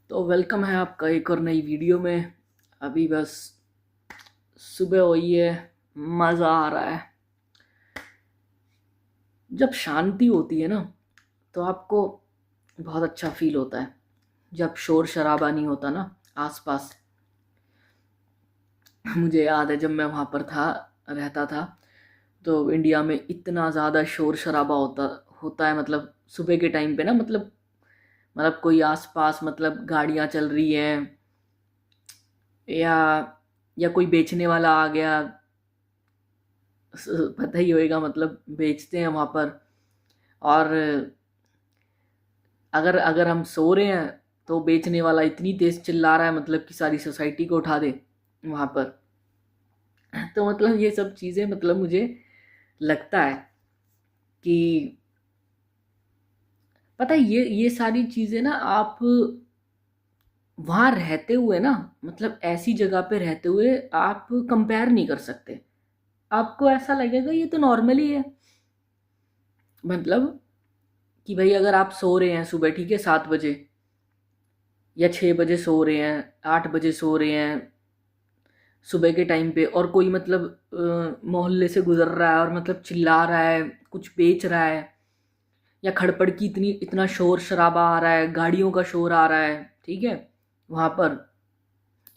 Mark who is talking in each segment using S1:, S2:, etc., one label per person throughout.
S1: तो वेलकम है आपका एक और नई वीडियो में। अभी बस सुबह हुई है, मज़ा आ रहा है। जब शांति होती है ना तो आपको बहुत अच्छा फील होता है। जब शोर शराबा नहीं होता ना आसपास। मुझे याद है जब मैं वहाँ पर था, रहता था, तो इंडिया में इतना ज़्यादा शोर शराबा होता होता है। मतलब सुबह के टाइम पे ना, मतलब कोई आसपास, मतलब गाड़ियाँ चल रही हैं, या कोई बेचने वाला आ गया। पता ही होएगा, मतलब बेचते हैं वहाँ पर। और अगर अगर हम सो रहे हैं तो बेचने वाला इतनी तेज चिल्ला रहा है, मतलब कि सारी सोसाइटी को उठा दे वहाँ पर। तो मतलब ये सब चीज़ें, मतलब मुझे लगता है कि पता है, ये सारी चीज़ें ना, आप वहाँ रहते हुए ना, मतलब ऐसी जगह पे रहते हुए आप कंपेयर नहीं कर सकते। आपको ऐसा लगेगा ये तो नॉर्मल ही है। मतलब कि भाई अगर आप सो रहे हैं सुबह, ठीक है, 7 बजे या 6 बजे सो रहे हैं, 8 बजे सो रहे हैं सुबह के टाइम पे, और कोई मतलब मोहल्ले से गुजर रहा है और मतलब चिल्ला रहा है, कुछ बेच रहा है, या खड़पड़ की इतना शोर शराबा आ रहा है, गाड़ियों का शोर आ रहा है, ठीक है, वहाँ पर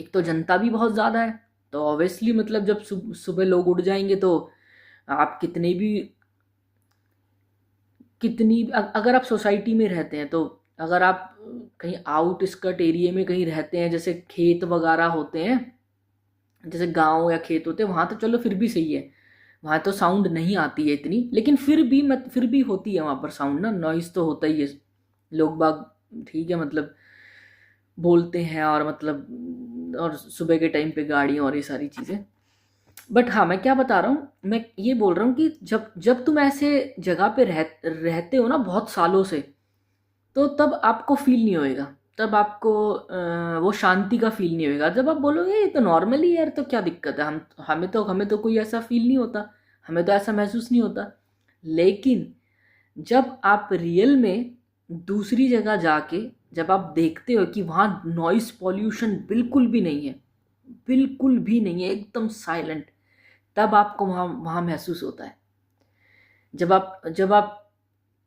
S1: एक तो जनता भी बहुत ज़्यादा है। तो ऑब्वियसली मतलब जब सुबह लोग उठ जाएंगे तो आप अगर आप सोसाइटी में रहते हैं, तो अगर आप कहीं आउट स्कर्ट एरिया में कहीं रहते हैं, जैसे खेत वगैरह होते हैं, जैसे गांव या खेत होते हैं, वहाँ तो चलो फिर भी सही है, वहाँ तो साउंड नहीं आती है इतनी, लेकिन फिर भी होती है वहाँ पर साउंड ना, नॉइज़ तो होता ही है। लोग बाग, ठीक है, मतलब बोलते हैं, और मतलब और सुबह के टाइम पे गाड़ियाँ और ये सारी चीज़ें। बट हाँ, मैं क्या बता रहा हूँ, मैं ये बोल रहा हूँ कि जब जब तुम ऐसे जगह पे रहते हो ना बहुत सालों से, तो तब आपको फील नहीं होएगा। तब आपको वो शांति का फील नहीं होएगा। जब आप बोलोगे ये तो नॉर्मल ही है यार, तो क्या दिक्कत है, हमें तो कोई ऐसा फील नहीं होता, हमें तो ऐसा महसूस नहीं होता। लेकिन जब आप रियल में दूसरी जगह जाके, जब आप देखते हो कि वहाँ नॉइस पॉल्यूशन बिल्कुल भी नहीं है, बिल्कुल भी नहीं है, एकदम साइलेंट, तब आपको वहाँ वहाँ महसूस होता है। जब आप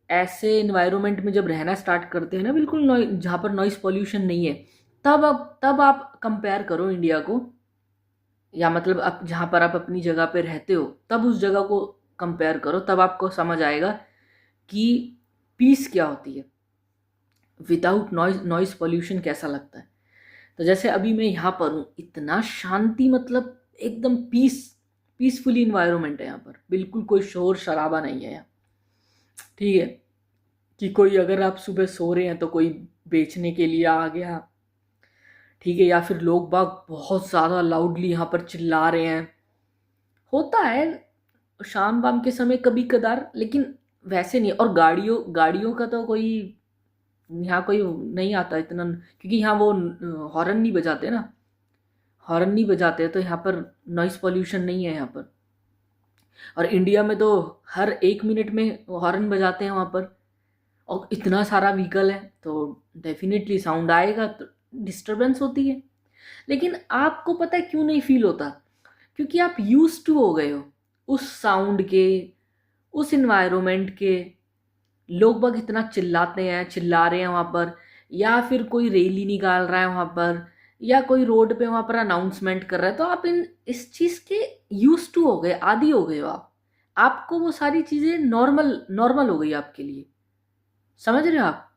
S1: ऐसे इन्वायरमेंट में जब रहना स्टार्ट करते हैं ना, बिल्कुल जहाँ पर नॉइस पॉल्यूशन नहीं है, तब आप कंपेयर करो इंडिया को, या मतलब आप जहाँ पर आप अपनी जगह पे रहते हो, तब उस जगह को कंपेयर करो, तब आपको समझ आएगा कि पीस क्या होती है, विदाउट नॉइस नॉइस पॉल्यूशन कैसा लगता है। तो जैसे अभी मैं यहाँ पर हूँ, इतना शांति, मतलब एकदम पीसफुली इन्वायरमेंट है यहाँ पर, बिल्कुल कोई शोर शराबा नहीं है यहाँ, ठीक है। कि कोई, अगर आप सुबह सो रहे हैं तो कोई बेचने के लिए आ गया, ठीक है, या फिर लोग बाग बहुत ज़्यादा लाउडली यहाँ पर चिल्ला रहे हैं, होता है शाम वाम के समय कभी कदार, लेकिन वैसे नहीं। और गाड़ियों गाड़ियों का तो कोई यहाँ कोई नहीं आता इतना, क्योंकि यहाँ वो हॉर्न नहीं बजाते ना, हॉर्न नहीं बजाते, तो यहाँ पर नॉइस पॉल्यूशन नहीं है यहाँ पर। और इंडिया में तो हर 1 मिनट में हॉर्न बजाते हैं वहाँ पर, और इतना सारा व्हीकल है, तो डेफिनेटली साउंड आएगा, तो डिस्टरबेंस होती है। लेकिन आपको पता है क्यों नहीं फील होता? क्योंकि आप यूज टू हो गए हो उस साउंड के, उस इन्वायरमेंट के। लोग बाग इतना चिल्लाते हैं, चिल्ला रहे हैं वहाँ पर, या फिर कोई रैली निकाल रहा है वहाँ पर, या कोई रोड पे वहाँ पर अनाउंसमेंट कर रहा है, तो आप इन इस चीज़ के यूज टू हो गए, आदी हो गए हो आप। आपको वो सारी चीज़ें नॉर्मल नॉर्मल हो गई आपके लिए। समझ रहे हो आप?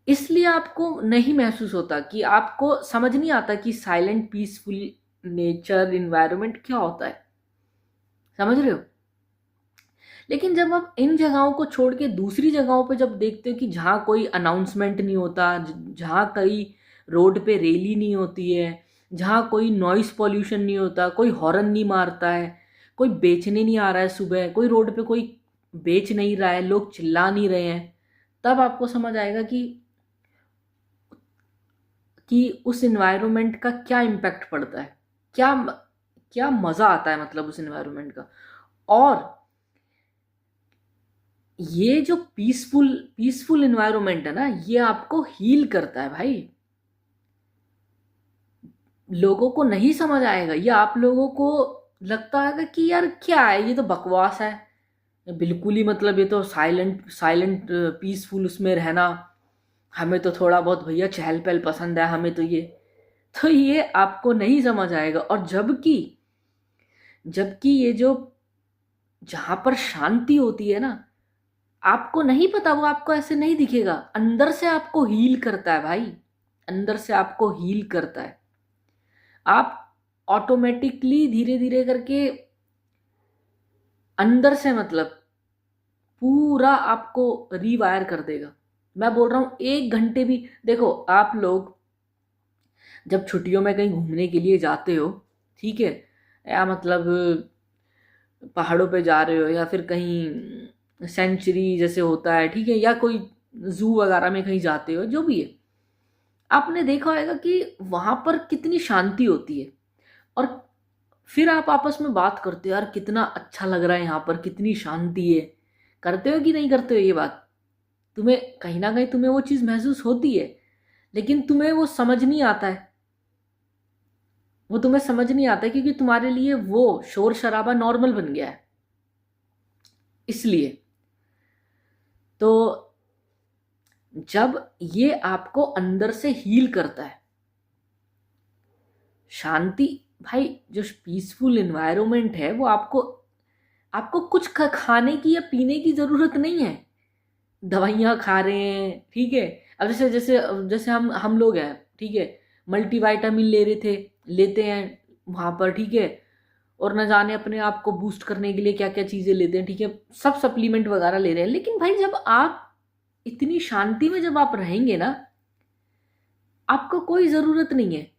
S1: इसलिए आपको नहीं महसूस होता, कि आपको समझ नहीं आता कि साइलेंट पीसफुल नेचर इन्वायरमेंट क्या होता है। समझ रहे हो? लेकिन जब आप इन जगहों को छोड़ के दूसरी जगहों पे जब देखते हो, कि जहाँ कोई अनाउंसमेंट नहीं होता, जहाँ कहीं रोड पे रैली नहीं होती है, जहाँ कोई नॉइस पॉल्यूशन नहीं होता, कोई हॉर्न नहीं मारता है, कोई बेचने नहीं आ रहा है सुबह, कोई रोड पे कोई बेच नहीं रहा है, लोग चिल्ला नहीं रहे हैं, तब आपको समझ आएगा कि उस इन्वायरमेंट का क्या इम्पैक्ट पड़ता है, क्या क्या मज़ा आता है, मतलब उस इन्वायरमेंट का। और ये जो पीसफुल पीसफुल एनवायरनमेंट है ना, ये आपको हील करता है भाई। लोगों को नहीं समझ आएगा ये, आप लोगों को लगता है कि यार क्या है, ये तो बकवास है, ये बिल्कुल ही मतलब ये तो साइलेंट साइलेंट पीसफुल उसमें रहना, हमें तो थोड़ा बहुत भैया चहल पहल पसंद है, हमें तो ये आपको नहीं समझ आएगा। और जबकि जबकि ये जो जहां पर शांति होती है ना, आपको नहीं पता, वो आपको ऐसे नहीं दिखेगा, अंदर से आपको हील करता है भाई, अंदर से आपको हील करता है। आप ऑटोमेटिकली धीरे धीरे करके अंदर से मतलब पूरा आपको रीवायर कर देगा। मैं बोल रहा हूं 1 घंटे भी, देखो आप लोग जब छुट्टियों में कहीं घूमने के लिए जाते हो, ठीक है, या मतलब पहाड़ों पे जा रहे हो या फिर कहीं सेंचुरी जैसे होता है, ठीक है, या कोई जू वगैरह में कहीं जाते हो, जो भी है, आपने देखा होगा कि वहां पर कितनी शांति होती है। और फिर आप आपस में बात करते हो, यार कितना अच्छा लग रहा है यहाँ पर, कितनी शांति है। करते हो कि नहीं करते हो ये बात? तुम्हें कहीं ना कहीं तुम्हें वो चीज़ महसूस होती है, लेकिन तुम्हें वो समझ नहीं आता है, वो तुम्हें समझ नहीं आता है क्योंकि तुम्हारे लिए वो शोर शराबा नॉर्मल बन गया है। इसलिए तो जब ये आपको अंदर से हील करता है, शांति, भाई जो पीसफुल एनवायरनमेंट है वो आपको आपको कुछ खाने की या पीने की जरूरत नहीं है, दवाइयाँ खा रहे हैं, ठीक है। अब जैसे जैसे जैसे हम लोग हैं, ठीक है, मल्टीविटामिन ले रहे थे, लेते हैं वहाँ पर, ठीक है, और न जाने अपने आप को बूस्ट करने के लिए क्या क्या चीज़ें लेते हैं, ठीक है, सब सप्लीमेंट वगैरह ले रहे हैं। लेकिन भाई जब आप इतनी शांति में जब आप रहेंगे ना, आपको कोई ज़रूरत नहीं है,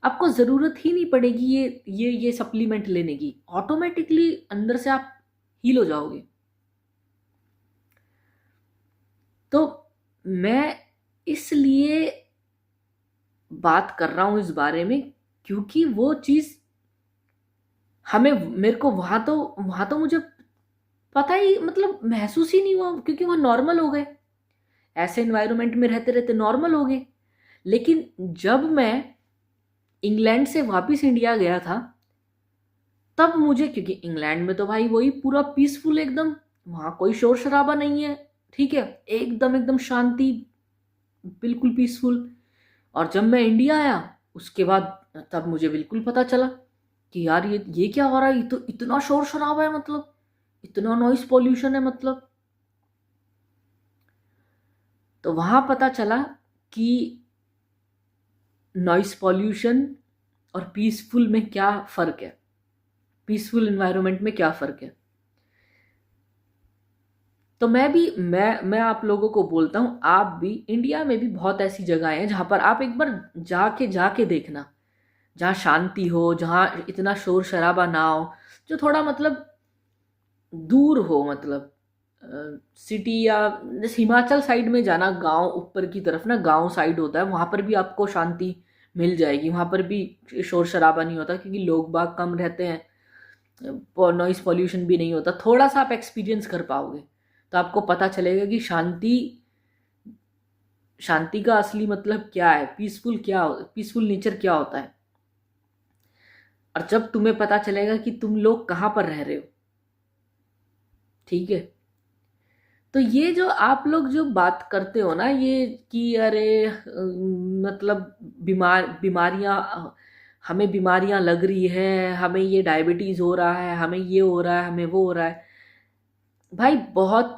S1: आपको ज़रूरत ही नहीं पड़ेगी ये सप्लीमेंट लेने की, ऑटोमेटिकली अंदर से आप हील हो जाओगे। तो मैं इसलिए बात कर रहा हूं इस बारे में, क्योंकि वो चीज़ हमें मेरे को वहां तो मुझे पता ही मतलब महसूस ही नहीं हुआ, क्योंकि वह नॉर्मल हो गए, ऐसे एनवायरनमेंट में रहते रहते नॉर्मल हो गए। लेकिन जब मैं इंग्लैंड से वापस इंडिया गया था, तब मुझे, क्योंकि इंग्लैंड में तो भाई वही पूरा पीसफुल एकदम, वहां कोई शोर शराबा नहीं है, ठीक है, एकदम एकदम शांति, बिल्कुल पीसफुल। और जब मैं इंडिया आया उसके बाद, तब मुझे बिल्कुल पता चला कि यार ये क्या हो रहा है, ये तो इतना शोर शराबा है, मतलब इतना नॉइस पॉल्यूशन है, मतलब। तो वहां पता चला कि नॉइस पॉल्यूशन और पीसफुल में क्या फर्क है, पीसफुल एनवायरनमेंट में क्या फर्क है। तो मैं आप लोगों को बोलता हूं, आप भी इंडिया में भी बहुत ऐसी जगह हैं जहां पर आप एक बार जाके जाके देखना, जहाँ शांति हो, जहाँ इतना शोर शराबा ना हो, जो थोड़ा मतलब दूर हो, मतलब सिटी, या जैसे हिमाचल साइड में जाना, गांव ऊपर की तरफ ना, गांव साइड होता है, वहां पर भी आपको शांति मिल जाएगी, वहां पर भी शोर शराबा नहीं होता क्योंकि लोग बाग कम रहते हैं, नॉइस पॉल्यूशन भी नहीं होता। थोड़ा सा आप एक्सपीरियंस कर पाओगे तो आपको पता चलेगा कि शांति शांति का असली मतलब क्या है, पीसफुल नेचर क्या होता है। और जब तुम्हें पता चलेगा कि तुम लोग कहाँ पर रह रहे हो, ठीक है, तो ये जो आप लोग जो बात करते हो ना, ये कि अरे मतलब बीमारियां, हमें बीमारियां लग रही है, हमें ये डायबिटीज हो रहा है, हमें ये हो रहा है, हमें वो हो रहा है, भाई बहुत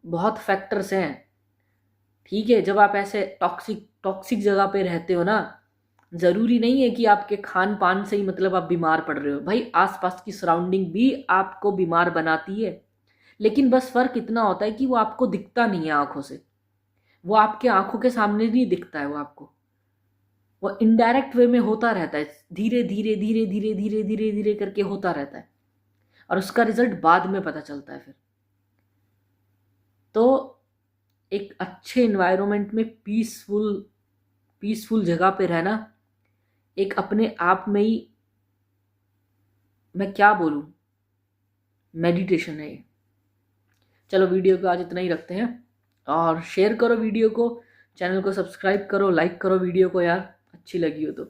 S1: बहुत फैक्टर्स हैं, ठीक है। जब आप ऐसे टॉक्सिक टॉक्सिक जगह पे रहते हो ना, जरूरी नहीं है कि आपके खान पान से ही मतलब आप बीमार पड़ रहे हो, भाई आसपास की सराउंडिंग भी आपको बीमार बनाती है। लेकिन बस फर्क इतना होता है कि वो आपको दिखता नहीं है आंखों से, वो आपके आंखों के सामने नहीं दिखता है, वो इनडायरेक्ट वे में होता रहता है, धीरे धीरे धीरे धीरे धीरे धीरे धीरे करके होता रहता है, और उसका रिजल्ट बाद में पता चलता है फिर। तो एक अच्छे एनवायरनमेंट में पीसफुल पीसफुल जगह पे रहना एक अपने आप में ही, मैं क्या बोलूं, मेडिटेशन है ये। चलो वीडियो को आज इतना ही रखते हैं, और शेयर करो वीडियो को, चैनल को सब्सक्राइब करो, लाइक करो वीडियो को यार, अच्छी लगी हो तो।